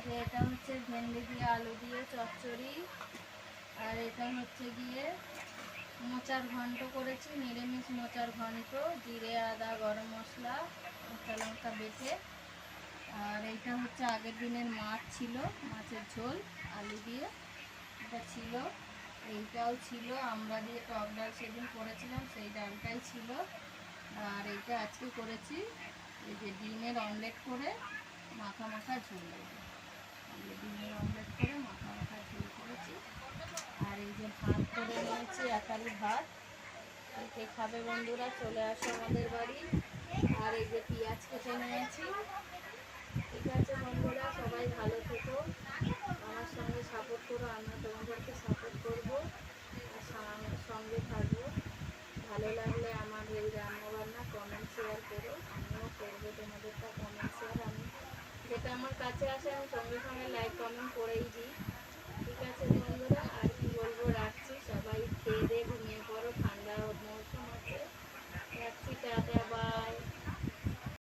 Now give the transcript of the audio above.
যে এটা হচ্ছে ভেন্ডি দিয়ে আলু দিয়ে চচ্চড়ি। আর এটা হচ্ছে গিয়ে মোচার ঘন্ট করেছি, নিরামিষ মোচার ঘন্ট, জিরে আদা গরম মশলা কাঁচা লঙ্কা বেটে। আর এইটা হচ্ছে আগের দিনের মাছ ছিল, মাছের ঝোল আলু দিয়ে এটা ছিল। এইটাও ছিল, আমরা দিয়ে টক ডাল সেদিন করেছিলাম সেই ডালটাই ছিল। আর এইটা আজকে করেছি এই যে ডিমের অমলেট করে মাখা মাখা ঝোল। ডিমের অমলেট করে মাখা মাখা ঝোল করেছি। আর এই যে ভাত করে নিয়েছি, একালি ভাত। কে খাবে বন্ধুরা চলে আসো আমাদের বাড়ি। আর এই যে পেঁয়াজ কেটে নিয়েছি। ঠিক আছে বন্ধুরা, সবাই ভালো থেকো, আমার সঙ্গে সাপোর্ট করো, আমিও তোমাদেরকে সাপোর্ট করবো আর সঙ্গে থাকবো। ভালো লাগলে আমার এই রান্নাবান্না কমেন্ট শেয়ার করো, আমিও করবো তোমাদেরটা কমেন্ট শেয়ার। আমি যেটা আমার কাছে আসে আমি সঙ্গে সঙ্গে লাইক কমেন্ট করেই দিই।